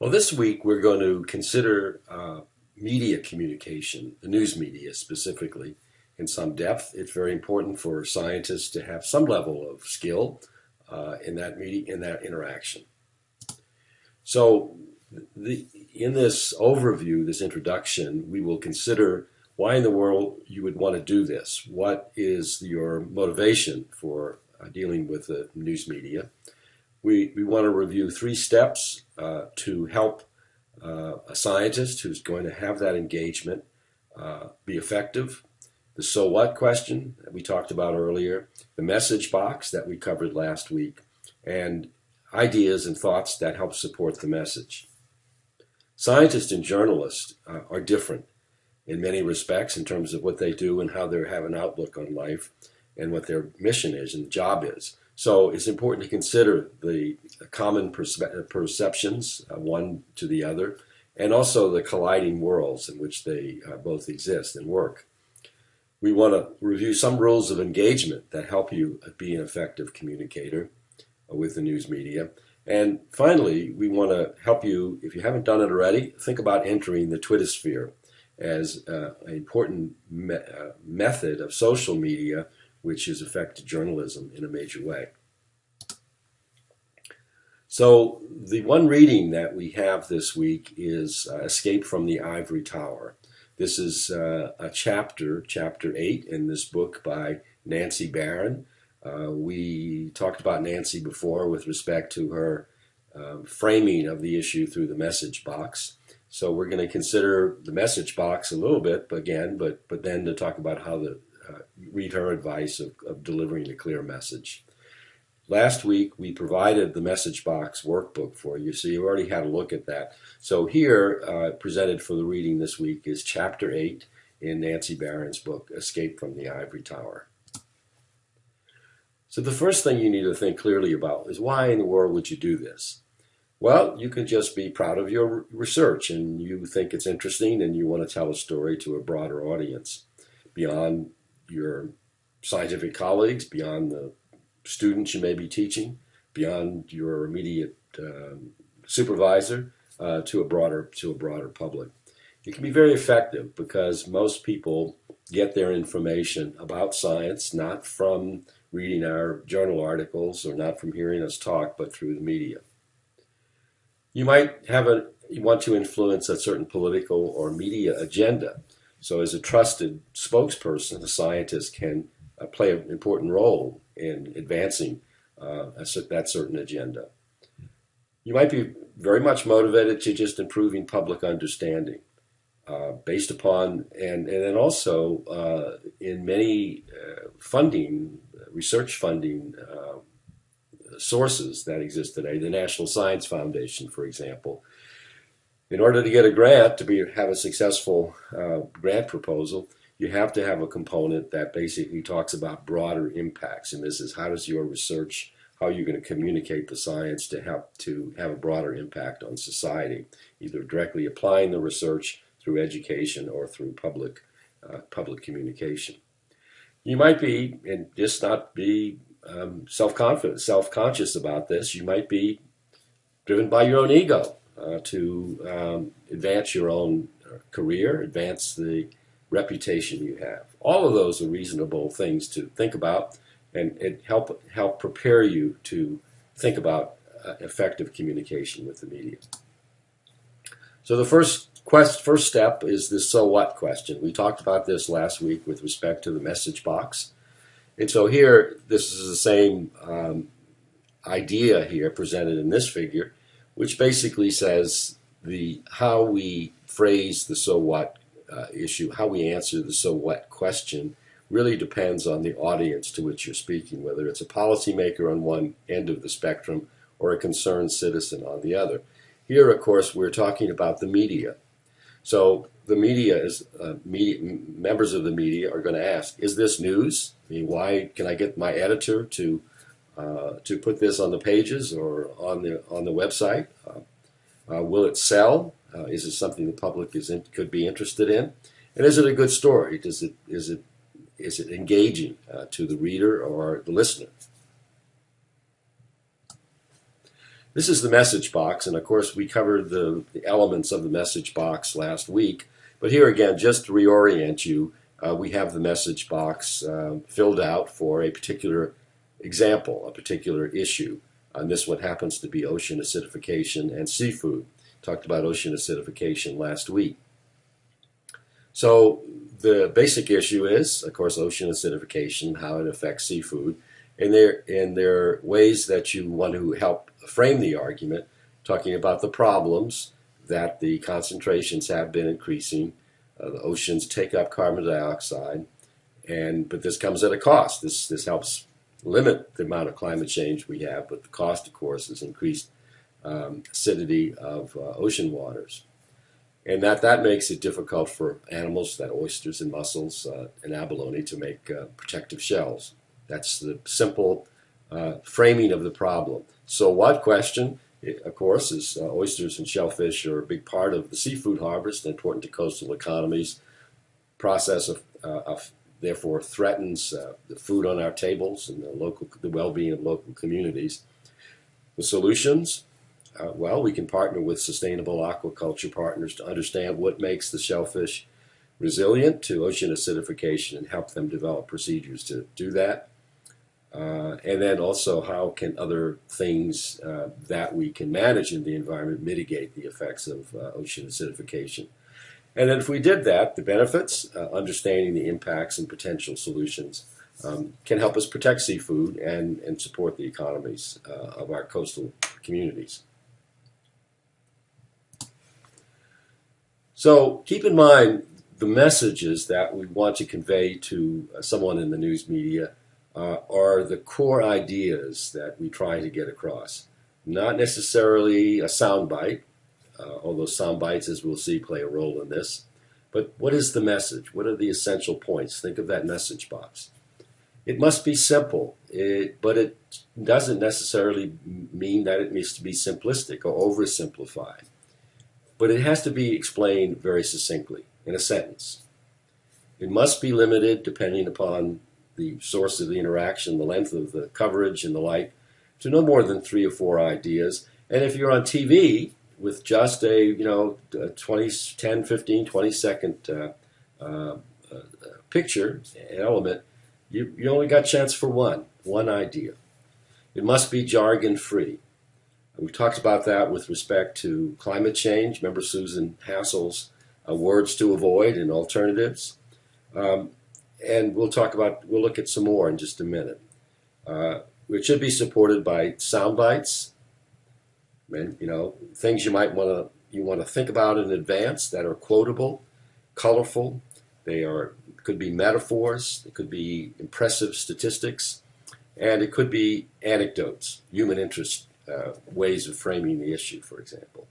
Well, this week we're going to consider media communication, the news media specifically, in some depth. It's very important for scientists to have some level of skill in that media, in that interaction. So, in this overview, this introduction, we will consider why in the world you would want to do this. What is your motivation for dealing with the news media? We want to review 3 steps to help a scientist who's going to have that engagement be effective. The so what question that we talked about earlier, the message box that we covered last week, and ideas and thoughts that help support the message. Scientists and journalists are different in many respects in terms of what they do and how they have an outlook on life and what their mission is and job is. So it's important to consider the common perceptions, one to the other, and also the colliding worlds in which they both exist and work. We want to review some rules of engagement that help you be an effective communicator with the news media. And finally, we want to help you, if you haven't done it already, think about entering the Twittersphere as an important method of social media which has affected journalism in a major way. So the one reading that we have this week is Escape from the Ivory Tower. This is a chapter 8 in this book by Nancy Barron. We talked about Nancy before with respect to her framing of the issue through the message box. So we're going to consider the message box a little bit again, but then to talk about how to read her advice of delivering a clear message. Last week we provided the message box workbook for you, so you already had a look at that. So here, presented for the reading this week, is chapter 8 in Nancy Barron's book, Escape from the Ivory Tower. So the first thing you need to think clearly about is why in the world would you do this? Well, you can just be proud of your research and you think it's interesting and you want to tell a story to a broader audience beyond your scientific colleagues, beyond the students you may be teaching, beyond your immediate supervisor, to a broader public. It can be very effective because most people get their information about science not from reading our journal articles or not from hearing us talk, but through the media. You might you want to influence a certain political or media agenda. So as a trusted spokesperson, a scientist can play an important role in advancing that certain agenda. You might be very much motivated to just improving public understanding based upon, and then also in many research funding sources that exist today, the National Science Foundation, for example. In order to get a grant, have a successful grant proposal, you have to have a component that basically talks about broader impacts. And this is how does your research, how are you going to communicate the science to help to have a broader impact on society, either directly applying the research through education or through public communication. You might be, and just not be self-conscious about this, you might be driven by your own ego to advance your own career, advance the reputation you have. All of those are reasonable things to think about, and it help prepare you to think about effective communication with the media. So the first step is the so what question. We talked about this last week with respect to the message box. And so here, this is the same idea here presented in this figure, which basically says how we phrase the so what issue, how we answer the so what question really depends on the audience to which you're speaking, whether it's a policymaker on one end of the spectrum or a concerned citizen on the other. Here, of course, we're talking about the media. So the media is members of the media are going to ask, is this news? I mean, why can I get my editor to put this on the pages or on the website? Will it sell? Is it something the public could be interested in? And is it a good story? Is it engaging to the reader or the listener? This is the message box, and of course we covered the elements of the message box last week. But here again, just to reorient you, we have the message box filled out for a particular example, a particular issue. And this one happens to be ocean acidification and seafood. Talked about ocean acidification last week. So the basic issue is, of course, ocean acidification, how it affects seafood. And there are ways that you want to help frame the argument, talking about the problems that the concentrations have been increasing. The oceans take up carbon dioxide, but this comes at a cost. This helps limit the amount of climate change we have, but the cost, of course, is increased acidity of ocean waters. And that makes it difficult for animals, that oysters and mussels and abalone, to make protective shells. That's the simple framing of the problem. So what question, of course, is oysters and shellfish are a big part of the seafood harvest, important to coastal economies. Process of therefore threatens the food on our tables and the well-being of local communities. The solutions, well, we can partner with sustainable aquaculture partners to understand what makes the shellfish resilient to ocean acidification and help them develop procedures to do that. And then also, how can other things that we can manage in the environment mitigate the effects of ocean acidification? And then if we did that, the benefits, understanding the impacts and potential solutions, can help us protect seafood and support the economies of our coastal communities. So keep in mind the messages that we want to convey to someone in the news media are the core ideas that we try to get across. Not necessarily a soundbite, although sound bites, as we'll see, play a role in this. But what is the message? What are the essential points? Think of that message box. It must be simple, but it doesn't necessarily mean that it needs to be simplistic or oversimplified. But it has to be explained very succinctly in a sentence. It must be limited, depending upon the source of the interaction, the length of the coverage, and the like, to no more than 3 or 4 ideas. And if you're on TV with just a 10, 15, 20-second picture, an element, you only got a chance for one idea. It must be jargon-free. We talked about that with respect to climate change. Remember Susan Hassel's words to avoid and alternatives. And we'll look at some more in just a minute. It should be supported by sound bites. Things you might want to think about in advance that are quotable, colorful. Could be metaphors. It could be impressive statistics, and it could be anecdotes, human interest, ways of framing the issue, for example.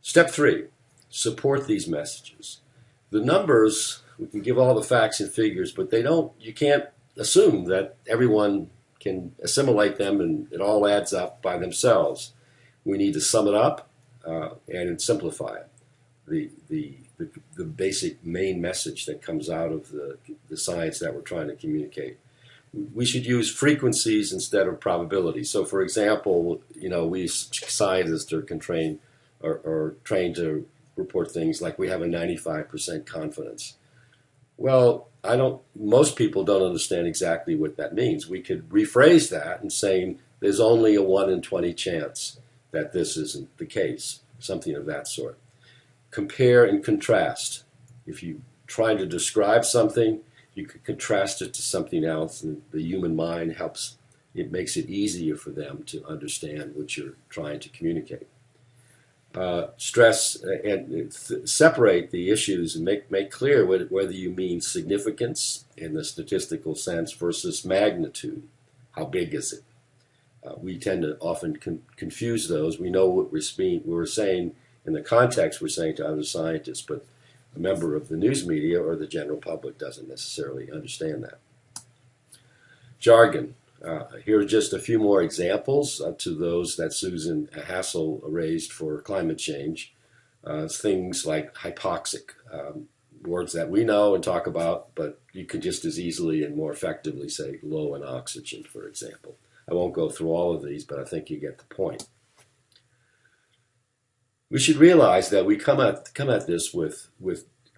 Step 3: support these messages. The numbers, we can give all the facts and figures, but you can't assume that everyone can assimilate them and it all adds up by themselves. We need to sum it up and simplify it. The basic main message that comes out of the science that we're trying to communicate. We should use frequencies instead of probabilities. So, for example, we scientists are trained to report things like we have a 95% confidence. Well, most people don't understand exactly what that means. We could rephrase that and saying there's only a 1 in 20 chance that this isn't the case, something of that sort. Compare and contrast. If you try to describe something, you could contrast it to something else, and the human mind helps. It makes it easier for them to understand what you're trying to communicate. Stress and separate the issues and make clear whether you mean significance in the statistical sense versus magnitude. How big is it? We tend to often confuse those. We know what we're saying in the context we're saying to other scientists, but a member of the news media or the general public doesn't necessarily understand that. Jargon. Here are just a few more examples to those that Susan Hassel raised for climate change. Things like hypoxic, words that we know and talk about, but you could just as easily and more effectively say low in oxygen, for example. I won't go through all of these, but I think you get the point. We should realize that we come at this with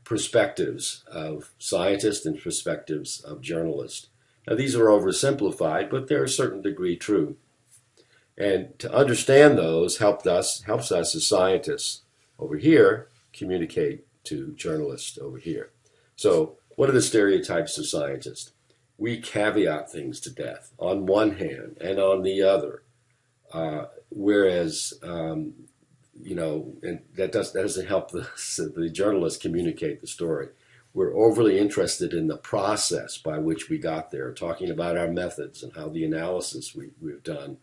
perspectives of scientists and perspectives of journalists. Now, these are oversimplified, but they're a certain degree true. And to understand those helps us as scientists over here communicate to journalists over here. So, what are the stereotypes of scientists? We caveat things to death on one hand and on the other, whereas and that doesn't help the journalists communicate the story. We're overly interested in the process by which we got there, talking about our methods and how the analysis we've done.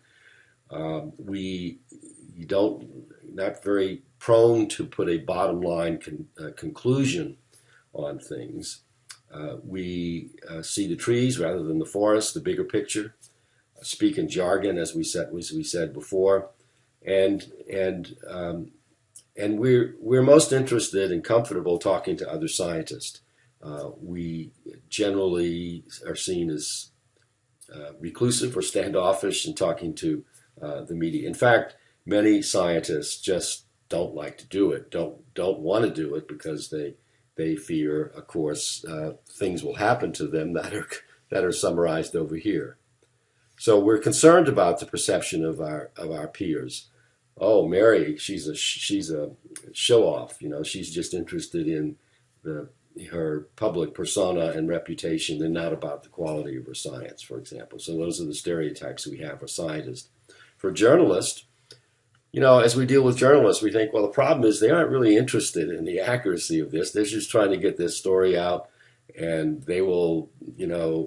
Not very prone to put a bottom line conclusion on things. We see the trees rather than the forest, the bigger picture. Speak in jargon, as we said before, and we're most interested and comfortable talking to other scientists. We generally are seen as reclusive or standoffish in talking to the media. In fact, many scientists just don't like to do it, don't want to do it because they fear, of course, things will happen to them that are summarized over here. So we're concerned about the perception of our peers. Oh, Mary, she's a show off. She's just interested in her public persona and reputation, and not about the quality of her science, for example. So those are the stereotypes we have for scientists. For journalists, as we deal with journalists, we think, well, the problem is they aren't really interested in the accuracy of this. They're just trying to get this story out, and they will,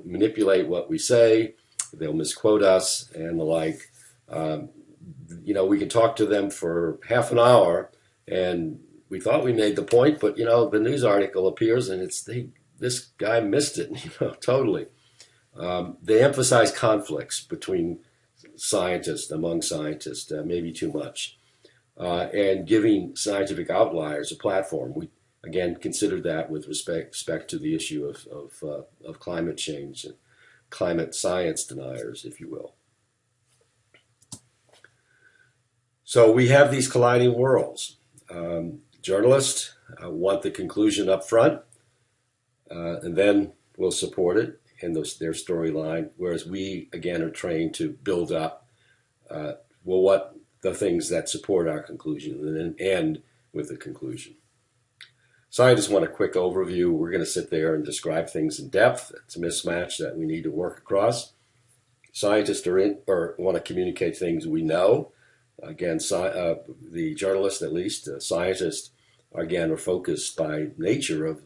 manipulate what we say. They'll misquote us and the like. We can talk to them for half an hour, and we thought we made the point, but the news article appears, and this guy missed it, totally. They emphasize conflicts between scientists, among scientists, maybe too much, and giving scientific outliers a platform. We again consider that with respect to the issue of climate change and climate science deniers, if you will. So we have these colliding worlds. Journalists want the conclusion up front, and then we'll support it in their storyline, whereas we, again, are trained to build up, what the things that support our conclusion, and then end with the conclusion. Scientists want a quick overview. We're going to sit there and describe things in depth. It's a mismatch that we need to work across. Scientists want to communicate things we know. Again, the journalists, at least, scientists, again, are focused by nature of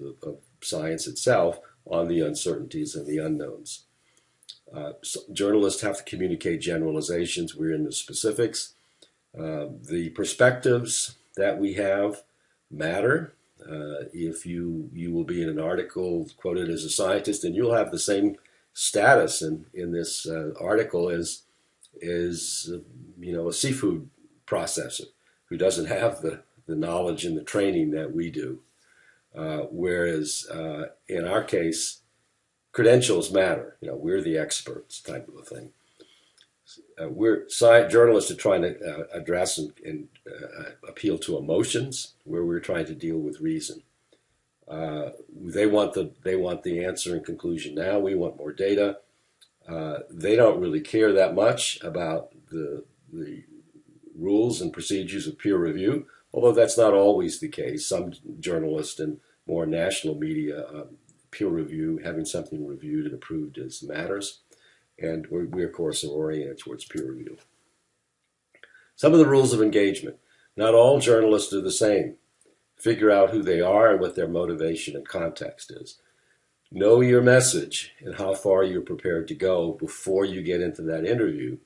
science itself on the uncertainties and the unknowns. Journalists have to communicate generalizations. We're in the specifics. The perspectives that we have matter. If you will be in an article quoted as a scientist, and you'll have the same status in this article as a seafood processor who doesn't have the knowledge and the training that we do. Whereas in our case, credentials matter. We're the experts, type of a thing. Journalists are trying to address and appeal to emotions, where we're trying to deal with reason. They want the answer and conclusion now. We want more data. They don't really care that much about the rules and procedures of peer review, although that's not always the case. Some journalists and more national media, peer review, having something reviewed and approved matters. And we, of course, are oriented towards peer review. Some of the rules of engagement. Not all journalists are the same. Figure out who they are and what their motivation and context is. Know your message and how far you're prepared to go before you get into that interview.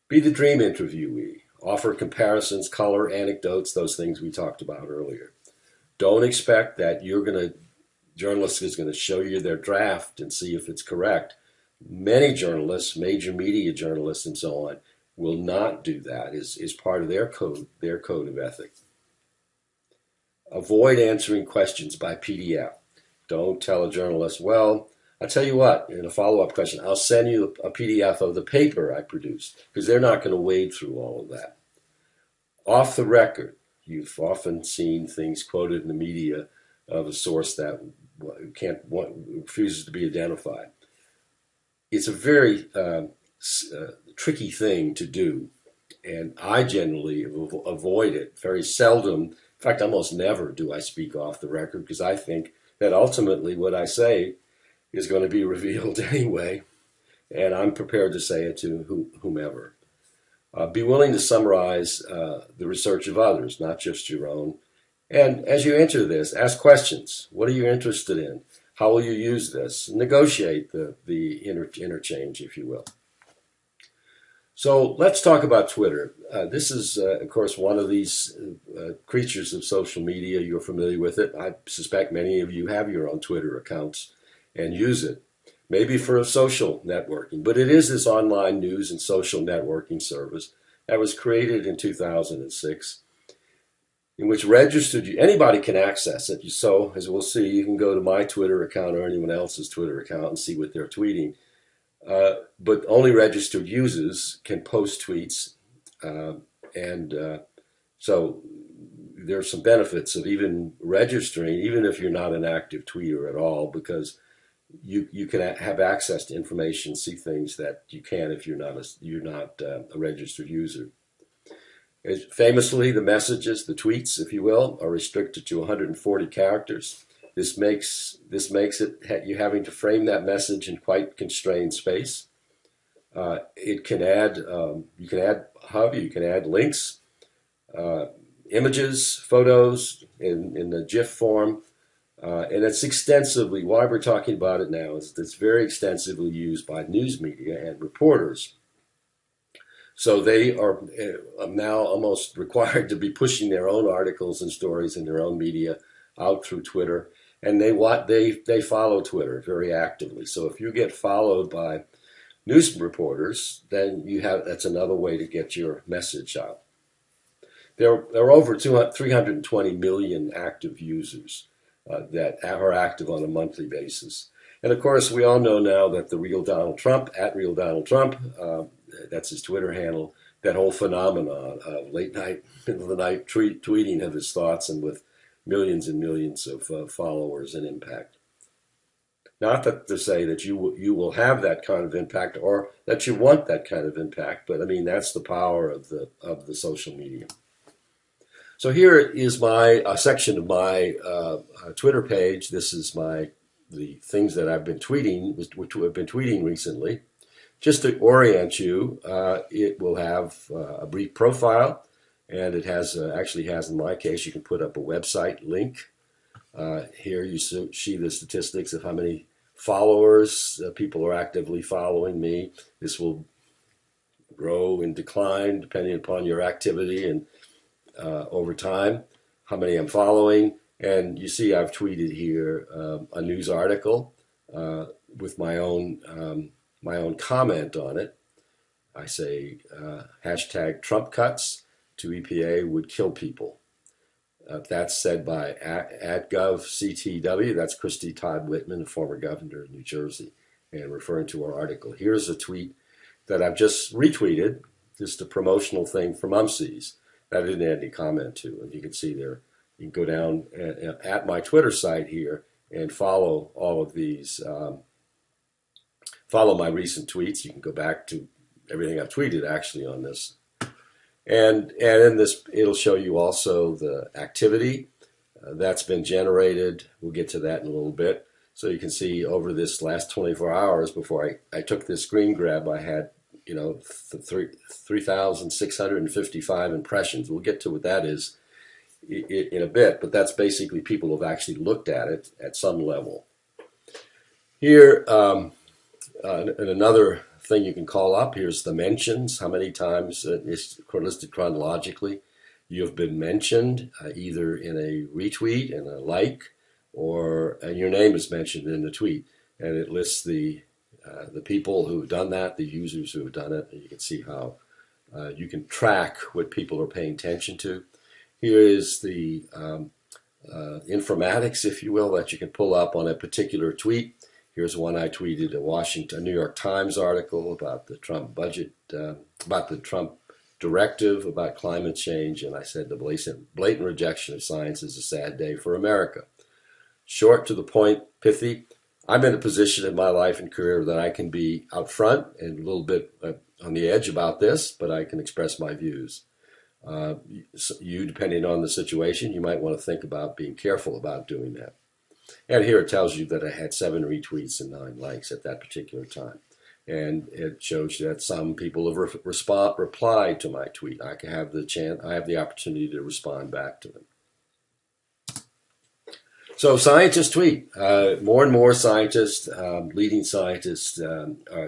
Be the dream interviewee. Offer comparisons, color, anecdotes, those things we talked about earlier. Don't expect that journalist is going to show you their draft and see if it's correct. Many journalists, major media journalists and so on, will not do that. Is part of their code of ethics. Avoid answering questions by PDF. Don't tell a journalist, well, I'll tell you what, in a follow-up question, I'll send you a PDF of the paper I produced because they're not going to wade through all of that. Off the record, you've often seen things quoted in the media of a source that refuses to be identified. It's a very tricky thing to do, and I generally avoid it. Very seldom, in fact, almost never do I speak off the record because I think that ultimately what I say is going to be revealed anyway, and I'm prepared to say it to whomever. Be willing to summarize the research of others, not just your own. And as you enter this, ask questions. What are you interested in? How will you use this? Negotiate the interchange, if you will. So let's talk about Twitter. This is, of course, one of these creatures of social media. You're familiar with it. I suspect many of you have your own Twitter accounts and use it, maybe for social networking. But it is this online news and social networking service that was created in 2006, in which anybody can access it. So, as we'll see, you can go to my Twitter account or anyone else's Twitter account and see what they're tweeting. But only registered users can post tweets. So there's some benefits of even registering, even if you're not an active tweeter at all, because you can have access to information, see things that you can if you're not a registered user. Famously, the messages, the tweets, if you will, are restricted to 140 characters. This makes it you having to frame that message in quite constrained space. You can add links, images, photos in the GIF form. And it's extensively, why we're talking about it now is it's very extensively used by news media and reporters. So they are now almost required to be pushing their own articles and stories in their own media out through Twitter. And they follow Twitter very actively. So if you get followed by news reporters, then that's another way to get your message out. There are over 320 million active users that are active on a monthly basis. And of course, we all know now that the real Donald Trump, @RealDonaldTrump, that's his Twitter handle, that whole phenomenon of late night, middle of the night tweeting of his thoughts and with millions and millions of followers and impact. Not that to say that you will have that kind of impact or that you want that kind of impact, but I mean, that's the power of the social media. So here is a section of my Twitter page. This is the things that I've been tweeting, which I've been tweeting recently. Just to orient you, it will have a brief profile, and it actually has, in my case, you can put up a website link. Here you see the statistics of how many followers people are actively following me. This will grow and decline depending upon your activity and over time, how many I'm following. And you see I've tweeted here a news article with my own comment on it. I say hashtag Trump cuts to EPA would kill people. That's said by @GovCTW. That's Christie Todd Whitman, a former governor of New Jersey, and referring to our article. Here's a tweet that I've just retweeted, just a promotional thing from UMSES that I didn't add any comment to. And you can see there, you can go down at my Twitter site here and follow all of these, follow my recent tweets. You can go back to everything I've tweeted actually on this. And in this, it'll show you also the activity that's been generated. We'll get to that in a little bit. So you can see over this last 24 hours before I took this screen grab, I had 3,655 impressions. We'll get to what that is in a bit, but that's basically people who have actually looked at it at some level. Here, and another thing you can call up, here's the mentions, how many times it's listed chronologically. You have been mentioned either in a retweet and a like, and your name is mentioned in the tweet, and it lists the people who have done that, the users who have done it, and you can see how you can track what people are paying attention to. Here is the informatics, if you will, that you can pull up on a particular tweet. Here's one I tweeted: a New York Times article about the Trump budget, about the Trump directive about climate change, and I said the blatant rejection of science is a sad day for America. Short, to the point, pithy. I'm in a position in my life and career that I can be out front and a little bit on the edge about this, but I can express my views. You, depending on the situation, you might want to think about being careful about doing that. And here it tells you that I had 7 retweets and 9 likes at that particular time. And it shows that some people have replied to my tweet. I have the opportunity to respond back to them. So scientists tweet. More and more scientists, leading scientists,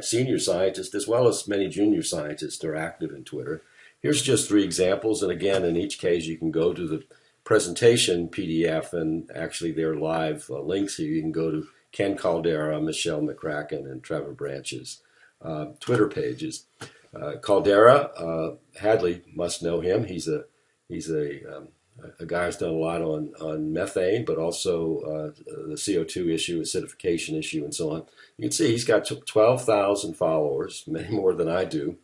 senior scientists, as well as many junior scientists are active in Twitter. Here's just 3 examples. And again, in each case, you can go to the presentation PDF, and actually there are live links here. You can go to Ken Caldera, Michelle McCracken, and Trevor Branch's Twitter pages. Caldera, Hadley must know him. He's a guy who's done a lot on methane, but also the CO2 issue, acidification issue, and so on. You can see he's got 12,000 followers, many more than I do,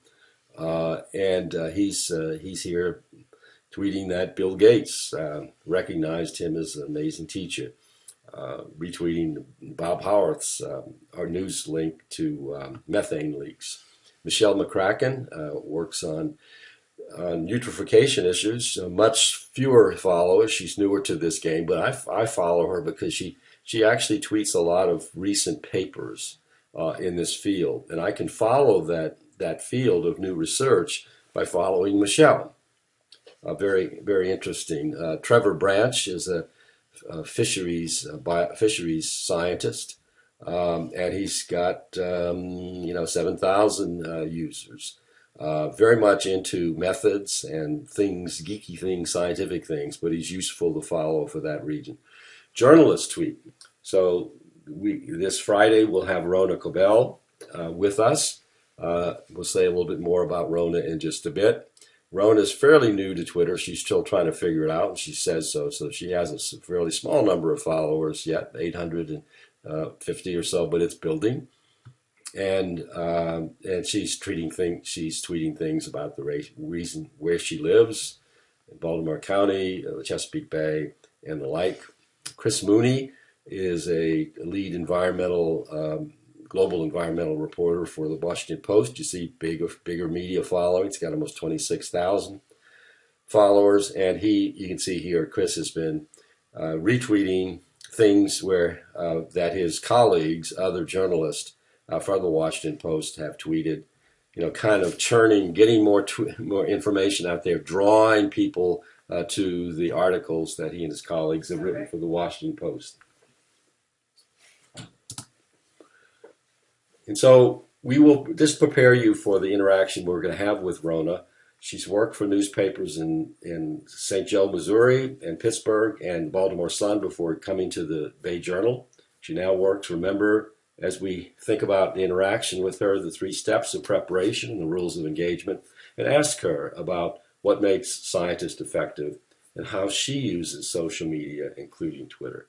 and he's here tweeting that Bill Gates recognized him as an amazing teacher, retweeting Bob Howarth's our news link to methane leaks. Michelle McCracken works on eutrophication issues, much fewer followers. She's newer to this game, but I follow her because she actually tweets a lot of recent papers in this field, and I can follow that field of new research by following Michelle. Very, very interesting. Trevor Branch is a fisheries scientist, and he's got 7,000 users. Very much into methods and things, geeky things, scientific things, but he's useful to follow for that region. Journalist tweet. So this Friday we'll have Rona Cobell with us. We'll say a little bit more about Rona in just a bit. Rona is fairly new to Twitter. She's still trying to figure it out, and she says so. So she has a fairly small number of followers yet, 850 or so, but it's building. And she's tweeting things about the reason where she lives in Baltimore County, the Chesapeake Bay, and the like. Chris Mooney is a lead global environmental reporter for the Washington Post. You see bigger media following. It's got almost 26,000 followers, and you can see here Chris has been retweeting things where that his colleagues, other journalists from the Washington Post, have tweeted, kind of churning, getting more information out there, drawing people to the articles that he and his colleagues have written for the Washington Post. And so we will just prepare you for the interaction we're going to have with Rona. She's worked for newspapers in St. Joe, Missouri, and Pittsburgh, and Baltimore Sun before coming to the Bay Journal. She now works, remember, as we think about the interaction with her, the 3 steps of preparation and the rules of engagement, and ask her about what makes scientists effective and how she uses social media, including Twitter.